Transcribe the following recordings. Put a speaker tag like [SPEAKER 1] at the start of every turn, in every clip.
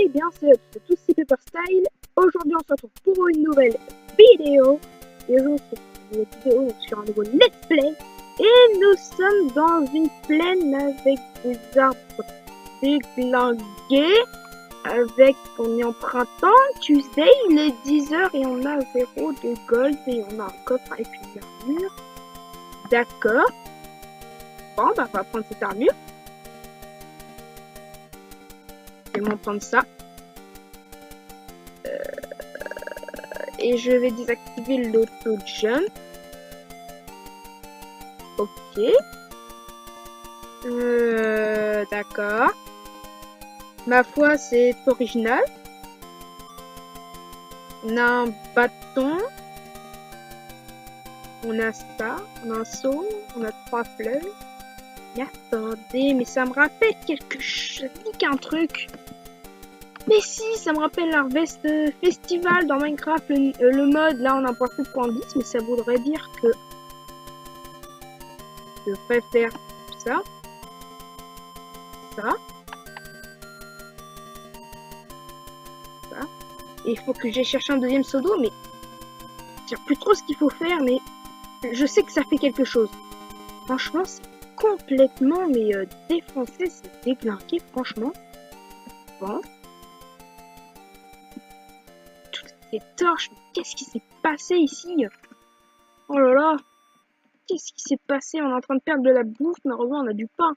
[SPEAKER 1] Eh bien, c'est tout CP Style. Aujourd'hui, on se retrouve pour une nouvelle vidéo. Et aujourd'hui, c'est une vidéo sur un nouveau let's play. Et nous sommes dans une plaine avec des arbres déglingués. On est en printemps, Tuesday, il est 10h et on a 0 de gold et on a un coffre avec une armure. D'accord. Bon, bah, on va prendre cette armure. Je vais m'en prendre ça. Et je vais désactiver l'auto-jump. Ok. D'accord. Ma foi, c'est original. On a un bâton. On a ça. On a un seau. On a 3 fleurs. Mais attendez, mais ça me rappelle quelque chose. Un truc. Mais si, ça me rappelle Harvest Festival dans Minecraft. Le mode, là, on a 1.7.10. Mais ça voudrait dire que je devrais faire ça. Ça. Et il faut que j'aille chercher un deuxième seau d'eau, mais je ne sais plus trop ce qu'il faut faire, mais je sais que ça fait quelque chose. Franchement, c'est complètement défoncé, c'est déglingué, franchement. Bon. Toutes ces torches, mais qu'est-ce qui s'est passé ici? Oh là là. Qu'est-ce qui s'est passé? On est en train de perdre de la bouffe, mais heureusement on a du pain.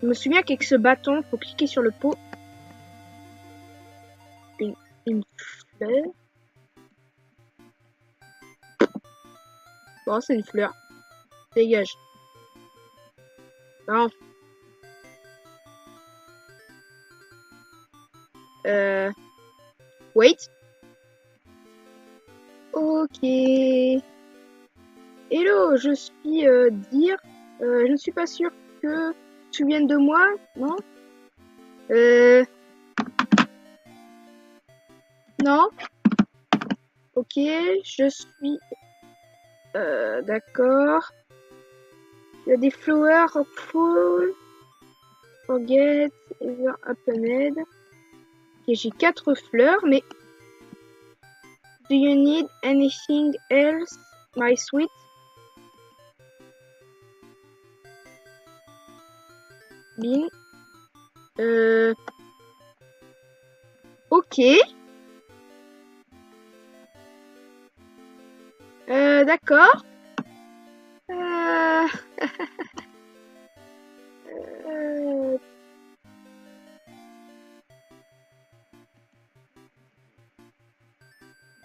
[SPEAKER 1] Je me souviens qu'avec ce bâton, il faut cliquer sur le pot. Une fleur. Bon, c'est une fleur. Dégage. Non. Wait. Ok. Hello, je suis dire. Je ne suis pas sûre que tu viennes de moi, non? Non. Ok, je suis... d'accord. Il y a des flowers, hopeful, forget, ever happened. Ok, j'ai 4 fleurs, mais... Do you need anything else, my sweet? Bin. Ok. D'accord.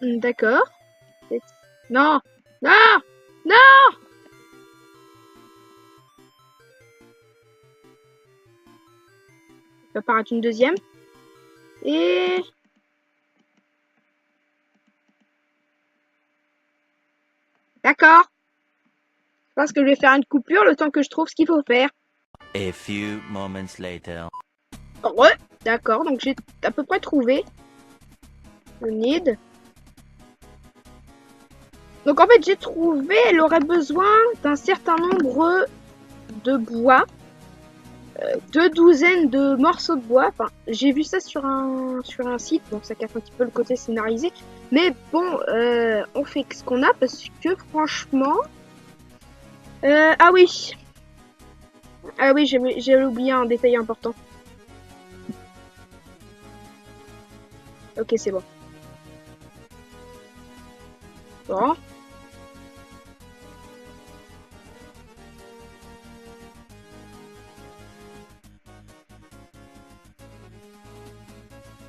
[SPEAKER 1] D'accord. Non. Non. Non. Il va apparaître une deuxième. Et... D'accord. Je pense que je vais faire une coupure le temps que je trouve ce qu'il faut faire.
[SPEAKER 2] A few moments later.
[SPEAKER 1] Ouais, d'accord, donc j'ai à peu près trouvé le need. Donc en fait j'ai trouvé, elle aurait besoin d'un certain nombre de bois, 2 douzaines de morceaux de bois. Enfin, j'ai vu ça sur un site, donc ça casse un petit peu le côté scénarisé. Mais bon, on fait ce qu'on a parce que franchement... ah oui, j'ai oublié un détail important. Ok, c'est bon. Bon.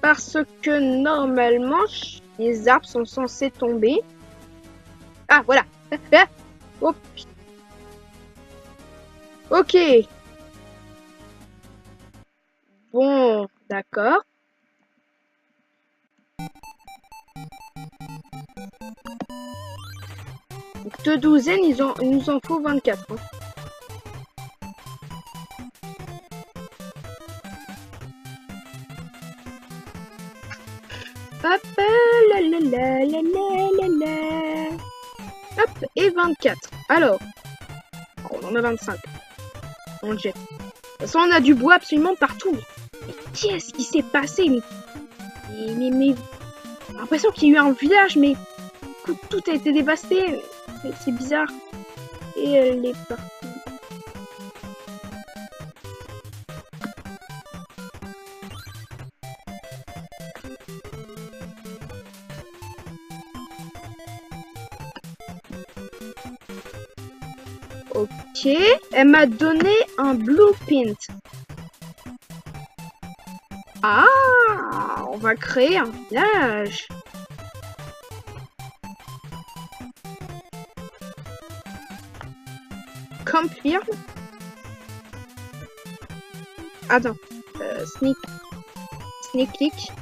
[SPEAKER 1] Parce que normalement, les arbres sont censés tomber. Ah, voilà. Oh. Ok. Bon, d'accord. Donc, 2 douzaines, il nous en faut 24. Hein. Hop, la la la la la la la. Hop, et 24. Alors, on en a 25. On le jette. De toute façon, on a du bois absolument partout. qu'est-ce qui s'est passé? Mais j'ai l'impression qu'il y a eu un village, mais tout a été dévasté. C'est bizarre. Et elle est partie. Ok, elle m'a donné un blueprint. Ah, on va créer un village. Confirme. Attends, sneak click.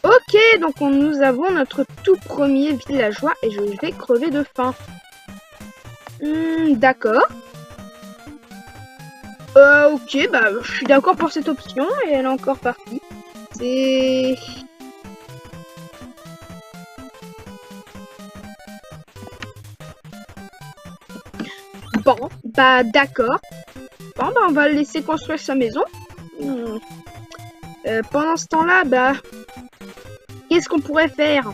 [SPEAKER 1] Ok, donc nous avons notre tout premier villageois et je vais crever de faim. D'accord. Ok, bah je suis d'accord pour cette option et elle est encore partie. C'est... Bon, bah d'accord. Bon, bah on va le laisser construire sa maison. Pendant ce temps-là, bah... Qu'est-ce qu'on pourrait faire?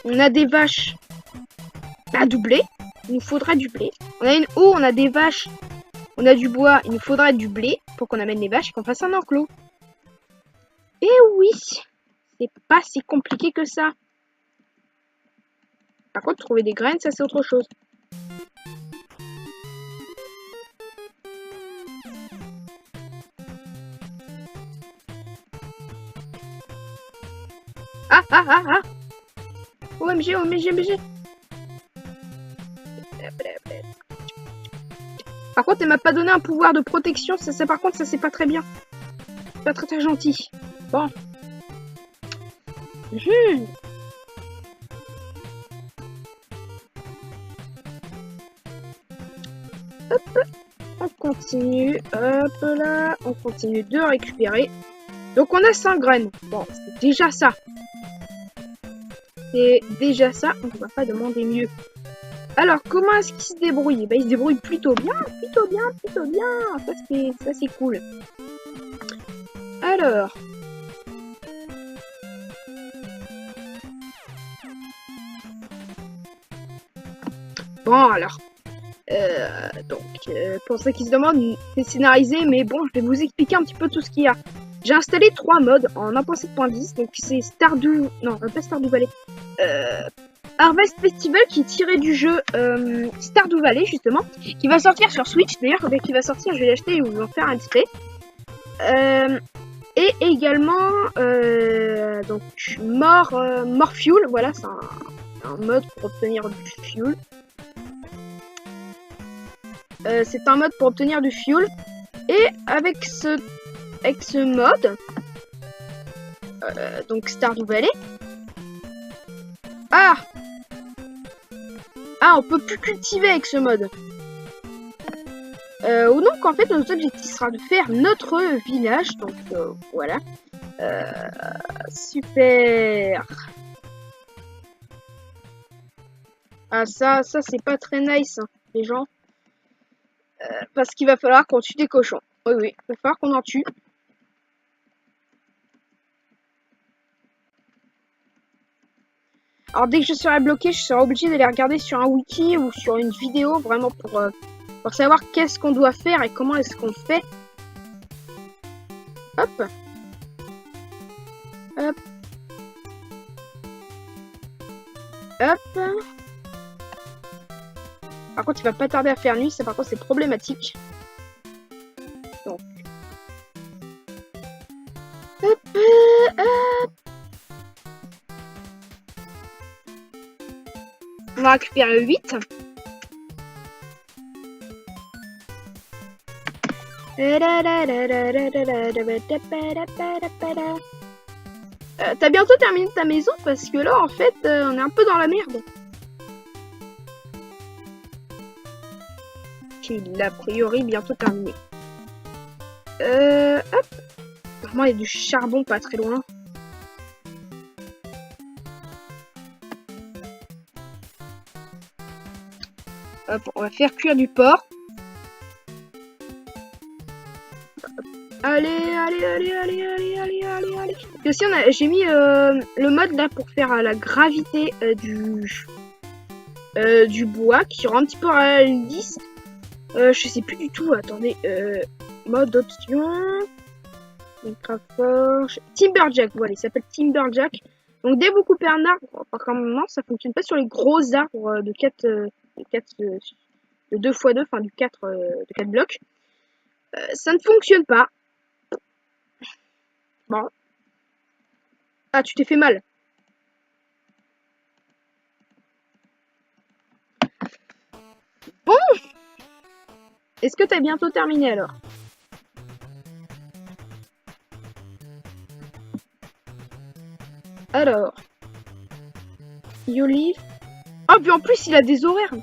[SPEAKER 1] On a des vaches à doubler. Il nous faudra du blé. On a une eau, on a des vaches. On a du bois. Il nous faudra du blé pour qu'on amène les vaches et qu'on fasse un enclos. Et oui, c'est pas si compliqué que ça. Par contre, trouver des graines, ça c'est autre chose. Ah. OMG. Par contre, elle m'a pas donné un pouvoir de protection. Par contre, ça c'est pas très bien. C'est pas très gentil. Bon. Hop. On continue. Hop là. On continue de récupérer. Donc on a 5 graines. Bon, c'est déjà ça. C'est déjà ça. On ne va pas demander mieux. Alors, comment est-ce qu'il se débrouille? Bah, il se débrouille plutôt bien. Ça, c'est cool. Alors. Bon, alors. Pour ceux qui se demandent, c'est scénarisé, mais bon, je vais vous expliquer un petit peu tout ce qu'il y a. J'ai installé 3 modes en 1.7.10, donc c'est Stardew... Non, pas Stardew Valley. Harvest Festival qui est tiré du jeu Stardew Valley, justement, qui va sortir sur Switch. D'ailleurs, dès qu'il va sortir, je vais l'acheter et vous en faire un display. Et également, donc, More Fuel, voilà, c'est un mode pour obtenir du fuel. C'est un mode pour obtenir du fuel. Et avec ce mode, donc Stardew Valley, on peut plus cultiver avec ce mode. Donc en fait notre objectif sera de faire notre village. Donc voilà. Super. Ah ça c'est pas très nice hein, les gens. Parce qu'il va falloir qu'on tue des cochons. Oui, il va falloir qu'on en tue. Alors dès que je serai bloqué, je serai obligé d'aller regarder sur un wiki ou sur une vidéo vraiment pour savoir qu'est-ce qu'on doit faire et comment est-ce qu'on fait. Hop. Par contre, il va pas tarder à faire nuit, ça par contre c'est problématique. Donc. On va récupérer 8. T'as bientôt terminé ta maison parce que là en fait on est un peu dans la merde. Il a a priori bientôt terminé. Hop. Normalement il y a du charbon pas très loin. Hop, on va faire cuire du porc. Allez, allez, allez, allez, allez, allez, allez, allez. Et aussi, j'ai mis le mode là pour faire la gravité du bois qui rend un petit peu réaliste. Je sais plus du tout. Attendez. Mode option. Minecraft Forge. Timberjack. Voilà, il s'appelle Timberjack. Donc dès que vous coupez un arbre, par contre maintenant, ça fonctionne pas sur les gros arbres de 4 de 2x2, enfin du 4 de 4 blocs. Ça ne fonctionne pas. Bon. Ah, tu t'es fait mal. Bon. Est-ce que t'as bientôt terminé alors? Alors. You leave. Ah, puis en plus, il a des horaires.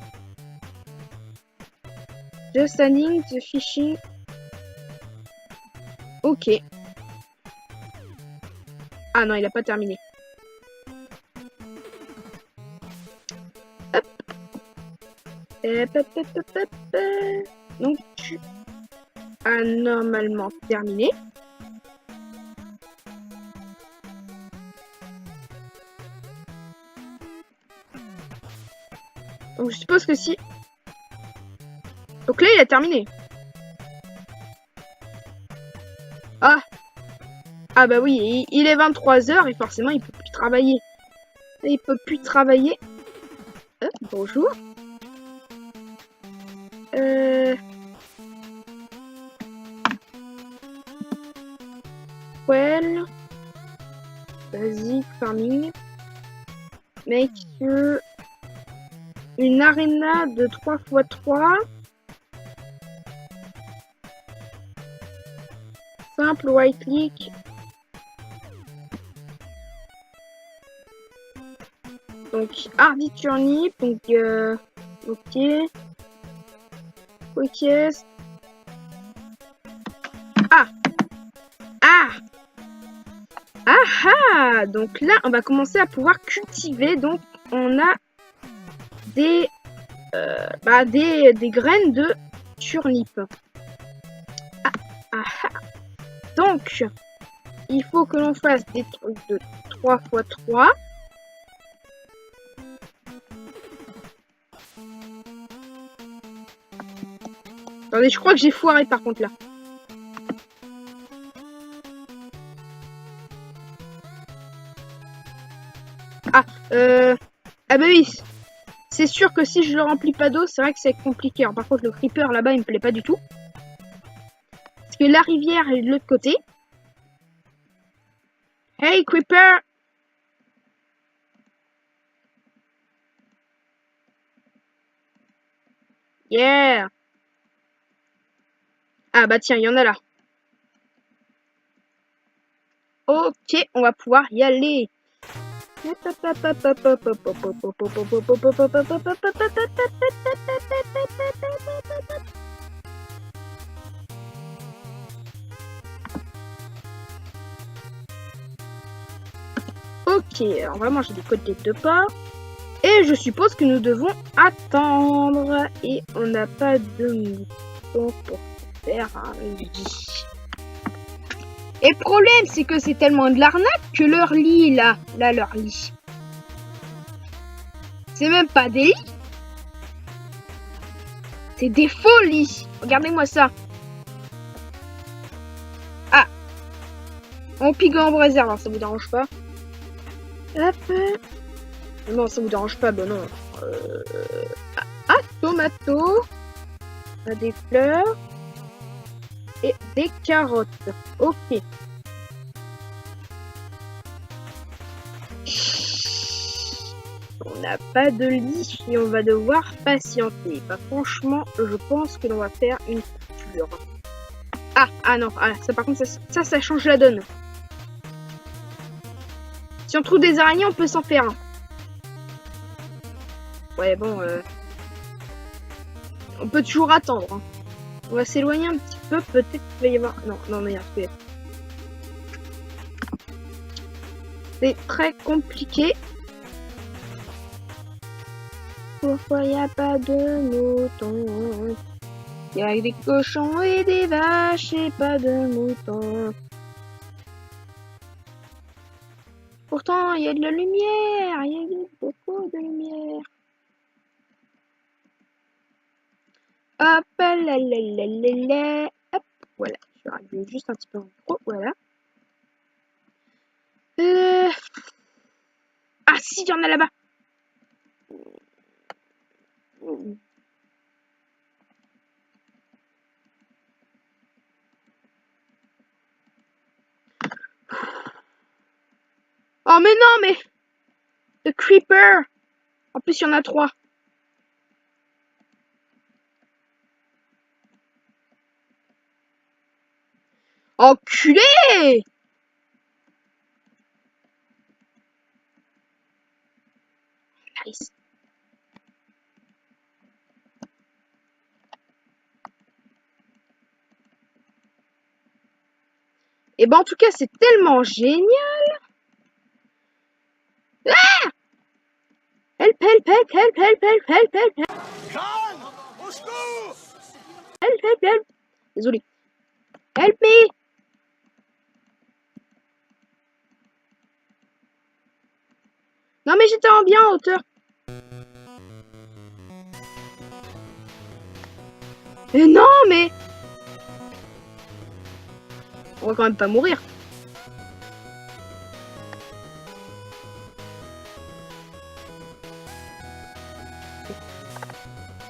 [SPEAKER 1] Just standing, the fishing. Ok. Ah non, il a pas terminé. Hop. Donc, tu as normalement terminé. Donc, je suppose que si... Donc là, il a terminé. Ah. Ah bah oui, il est 23h et forcément, il peut plus travailler. Il peut plus travailler. Bonjour. Well. Basic farming. Make une arena de 3x3. Simple right click. Donc hardy turnip, donc ok. Quickest. Ah. Ah. Ah. Donc là on va commencer à pouvoir cultiver. Donc on a des graines de turnip. Donc, il faut que l'on fasse des trucs de 3x3. Attendez, je crois que j'ai foiré par contre là. Ah bah oui. C'est sûr que si je le remplis pas d'eau, c'est vrai que c'est compliqué. Alors, par contre, le creeper là-bas, il me plaît pas du tout. Parce que la rivière est de l'autre côté. Hey, creeper! Yeah! Ah bah tiens, il y en a là. Ok, on va pouvoir y aller. Ok, alors on va manger des côtelettes de porc. Et je suppose que nous devons attendre. Et on n'a pas de mouton pour faire un lit. Et le problème, c'est que c'est tellement de l'arnaque que leur lit, là, leur lit. C'est même pas des lits. C'est des faux lits. Regardez-moi ça. Ah. On pique en réserve, hein, ça vous dérange pas? Hop. Non, ça vous dérange pas, bon non. Tomato. Des fleurs. Et des carottes. Ok. On n'a pas de lit et on va devoir patienter. Bah, franchement, je pense que l'on va faire une culture. Ah non, ça par contre, ça change la donne. Si on trouve des araignées, on peut s'en faire un. Ouais, bon, on peut toujours attendre. Hein. On va s'éloigner un petit peu, peut-être qu'il va y avoir... Non, merde, c'est très compliqué. Pourquoi il n'y a pas de moutons? Il y a des cochons et des vaches et pas de moutons. Pourtant, il y a de la lumière, il y a beaucoup de lumière. Hop, là, là, là, là, là. Hop, voilà. Je vais régler juste un petit peu en micro, voilà. Ah si, il y en a là-bas. Oh mais non, mais... The Creeper. En plus, il y en a 3. Enculé! Nice. Et ben en tout cas, c'est tellement génial. Ah! Help, help, help, help, help, help, help, help, help.
[SPEAKER 3] Au secours!
[SPEAKER 1] Help, help, help. Désolé. Help me. Non mais j'étais en bien hauteur. Mais non mais... On va quand même pas mourir.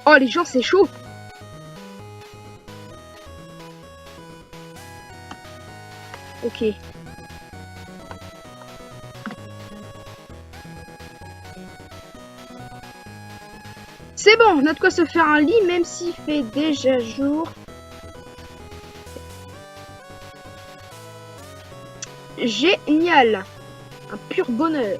[SPEAKER 1] Oh les gens c'est chaud. Ok. C'est bon, on a de quoi se faire un lit même s'il fait déjà jour. Génial. Un pur bonheur.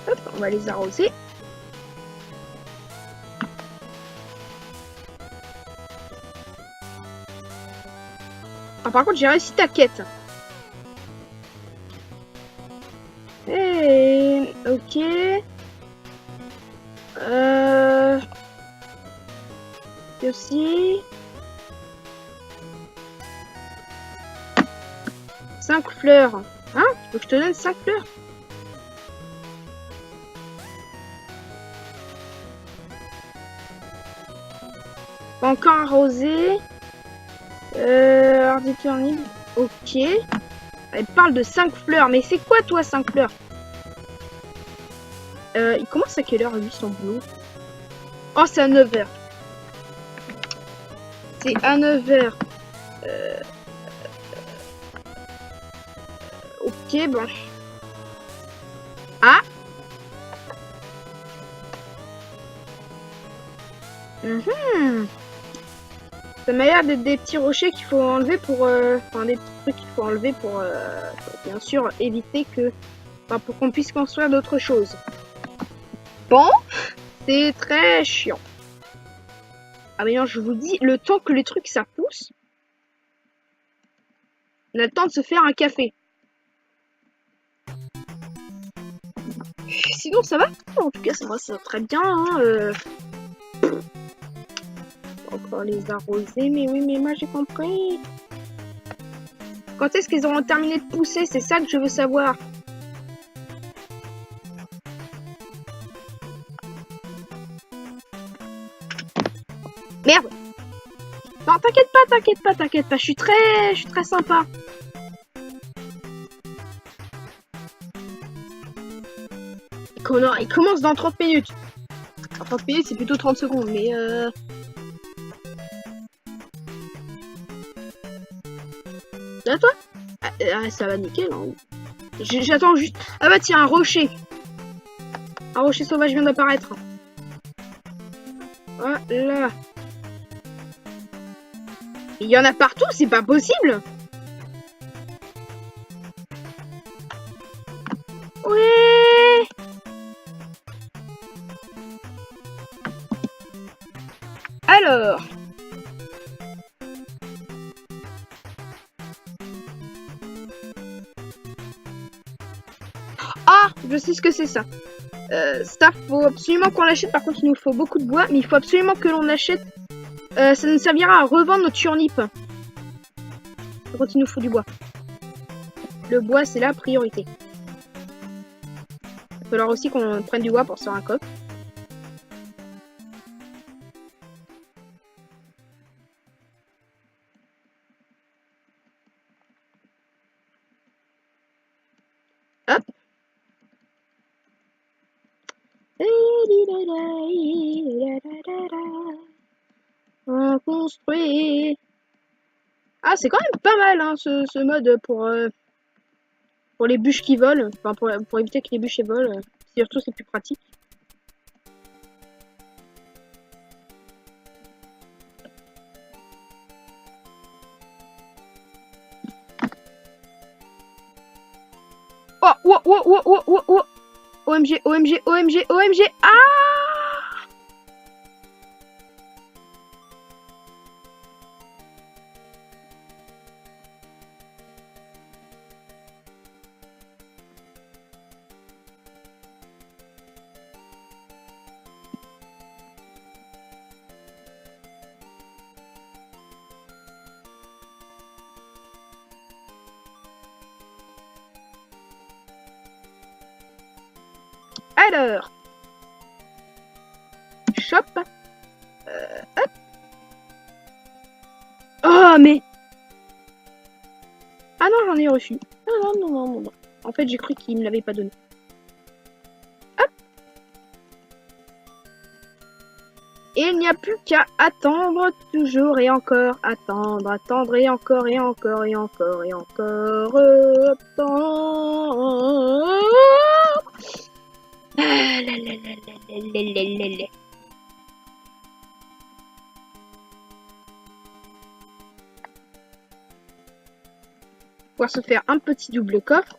[SPEAKER 1] Hop, on va les arroser. Ah, par contre, j'ai réussi ta quête. Hey, ok. Aussi. 5 fleurs. Hein? Tu veux que je te donne 5 fleurs? Encore arrosé. Arditournide. Ok. Elle parle de 5 fleurs. Mais c'est quoi toi 5 fleurs? Il commence à quelle heure lui son boulot? Oh c'est à 9h. C'est à 9h. Ok bon. Ah. Ça m'a l'air d'être des petits rochers qu'il faut enlever pour... Enfin, des petits trucs qu'il faut enlever pour bien sûr, éviter que... Enfin, pour qu'on puisse construire d'autres choses. Bon, c'est très chiant. Ah mais non, je vous dis, le temps que les trucs ça pousse, on a le temps de se faire un café. Sinon, ça va. En tout cas, ça va très bien. Hein, Encore les arroser, mais oui, mais moi j'ai compris. Quand est-ce qu'ils auront terminé de pousser? C'est ça que je veux savoir. Merde. Non, t'inquiète pas, t'inquiète pas, t'inquiète pas. Je suis très sympa. Il commence dans 30 minutes. Enfin, 30 minutes, c'est plutôt 30 secondes, mais là, toi? Ah, ça va nickel, hein. J'attends juste... Ah bah tiens, un rocher. Un rocher sauvage vient d'apparaître. Voilà. Il y en a partout, c'est pas possible. Ouais. Alors. Je sais ce que c'est ça. Ça, faut absolument qu'on l'achète. Par contre, il nous faut beaucoup de bois. Mais il faut absolument que l'on achète. Ça nous servira à revendre notre turnip. Par contre, il nous faut du bois. Le bois, c'est la priorité. Il va falloir aussi qu'on prenne du bois pour se faire un coffre. Hop. On construit. Ah, c'est quand même pas mal hein, ce mode pour les bûches qui volent. Enfin, pour éviter que les bûches volent. Surtout, c'est plus pratique. Oh, oh, oh, oh, oh, oh, oh. OMG, OMG, OMG, OMG. Ah! Alors, shop. Hop. Oh, mais. Ah non, j'en ai reçu. Ah non, non, non, non, non. En fait, j'ai cru qu'il me l'avait pas donné. Hop. Et il n'y a plus qu'à attendre toujours et encore. Attendre, attendre et encore et encore et encore et encore. Attendre. Ah, là, là, là, là, là, là, là, là. Pouvoir se faire un petit double coffre.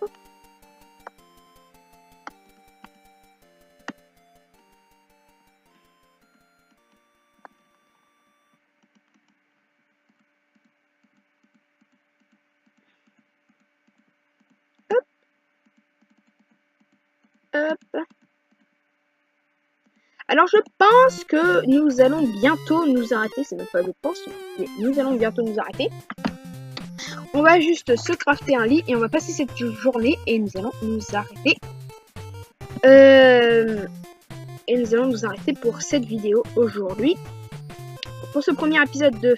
[SPEAKER 1] Hop. Hop. Alors je pense que nous allons bientôt nous arrêter. C'est même pas je pense, mais nous allons bientôt nous arrêter. On va juste se crafter un lit et on va passer cette journée et nous allons nous arrêter. Et nous allons nous arrêter pour cette vidéo aujourd'hui. Pour ce premier épisode de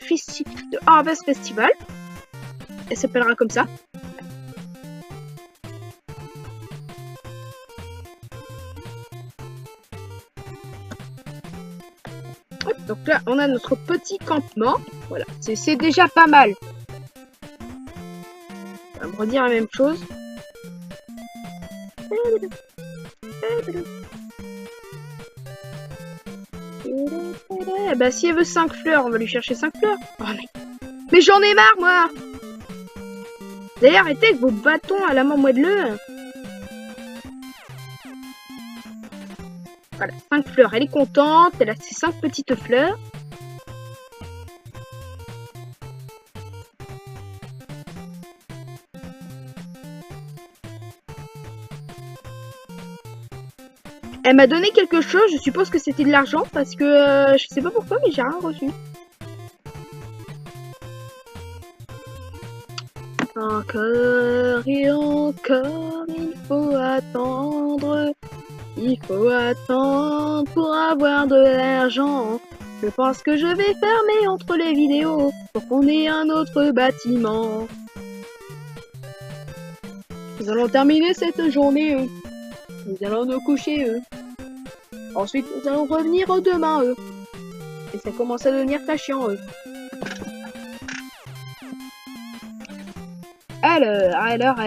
[SPEAKER 1] Harvest Festival. Elle s'appellera comme ça. Hop, donc là, on a notre petit campement. Voilà, c'est déjà pas mal. On va me redire la même chose. Bah si elle veut 5 fleurs, on va lui chercher 5 fleurs. Oh, mais j'en ai marre moi. D'ailleurs, arrêtez avec vos bâtons à la main moelleux. Voilà, 5 fleurs, elle est contente, elle a ses 5 petites fleurs. Elle m'a donné quelque chose, je suppose que c'était de l'argent parce que je sais pas pourquoi mais j'ai rien reçu. Encore et encore, il faut attendre. Il faut attendre pour avoir de l'argent. Je pense que je vais fermer entre les vidéos pour qu'on ait un autre bâtiment. Nous allons terminer cette journée. Nous allons nous coucher. Ensuite, nous allons revenir demain. Et ça commence à devenir très chiant. Alors.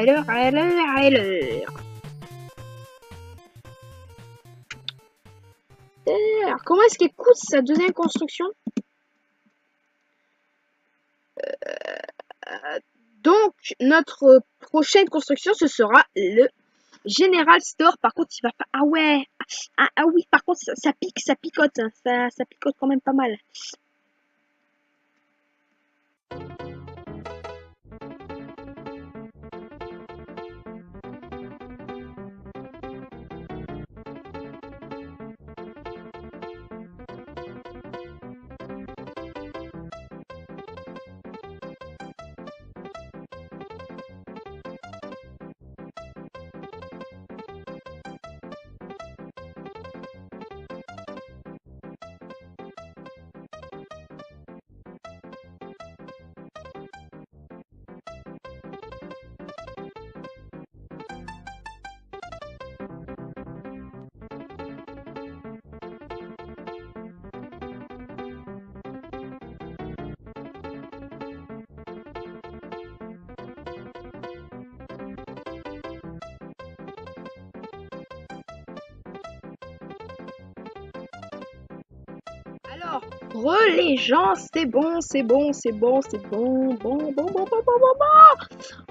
[SPEAKER 1] Alors, comment est-ce qu'elle coûte sa deuxième construction? Donc, notre prochaine construction, ce sera le General Store. Par contre, il va pas... Ah ouais. Ah oui, par contre, ça pique, ça picote. Ça picote quand même pas mal. Alors, les gens, c'est bon, bon.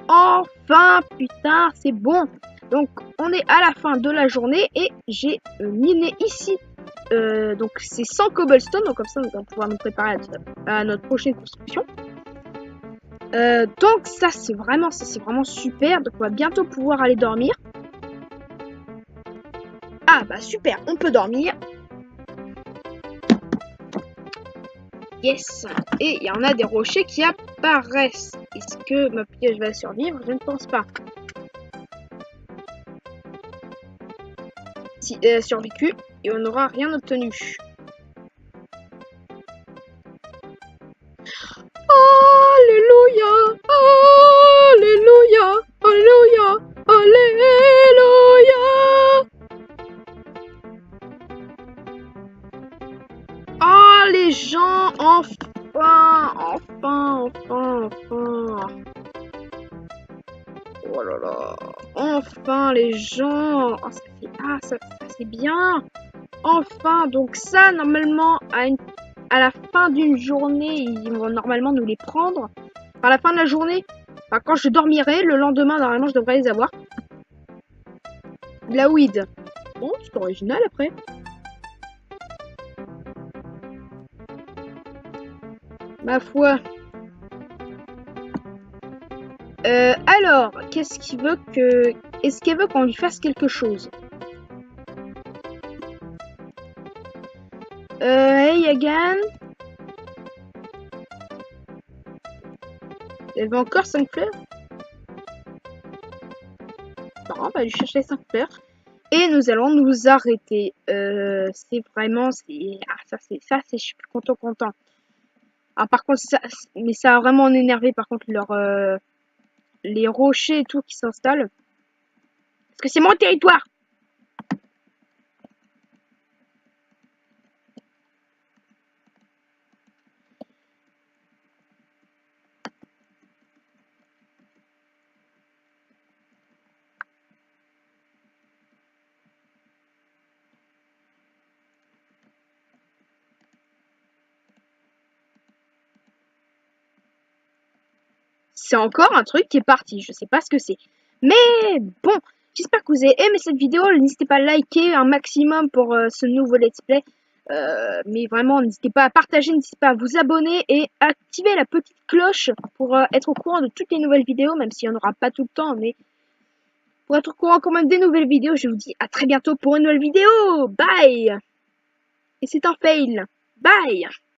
[SPEAKER 1] Enfin, putain, c'est bon. Donc, on est à la fin de la journée et j'ai miné ici. Donc, c'est 100 cobblestone, donc comme ça, nous allons pouvoir nous préparer à notre prochaine construction. Donc, ça, c'est vraiment super. Donc, on va bientôt pouvoir aller dormir. Ah, bah, super, on peut dormir. Yes. Et il y en a des rochers qui apparaissent. Est-ce que ma piège va survivre? Je ne pense pas. Si elle a survécu et on n'aura rien obtenu. Alléluia, Alléluia, Alléluia, Alléluia. Ah, les gens, enfin. Oh là là, enfin les gens. Oh, ça c'est bien. Enfin, donc ça, normalement, à la fin d'une journée, ils vont normalement nous les prendre. À la fin de la journée, enfin, quand je dormirai, le lendemain, normalement, je devrais les avoir. De la weed. Bon, c'est original après. Ma foi. Alors, qu'est-ce qu'il veut que... Est-ce qu'il veut qu'on lui fasse quelque chose? Hey again. Il y avait encore 5 fleurs. Bon, on va lui chercher 5 fleurs. Et nous allons nous arrêter. C'est vraiment... Ah, ça, c'est... Je suis content. Ah, par contre, mais ça a vraiment énervé, par contre, les rochers et tout qui s'installent. Parce que c'est mon territoire! C'est encore un truc qui est parti, je sais pas ce que c'est. Mais bon, j'espère que vous avez aimé cette vidéo. N'hésitez pas à liker un maximum pour ce nouveau let's play. Mais vraiment, n'hésitez pas à partager, n'hésitez pas à vous abonner et activer la petite cloche pour être au courant de toutes les nouvelles vidéos, même s'il n'y en aura pas tout le temps, mais pour être au courant quand même des nouvelles vidéos, je vous dis à très bientôt pour une nouvelle vidéo. Bye! Et c'est un fail. Bye!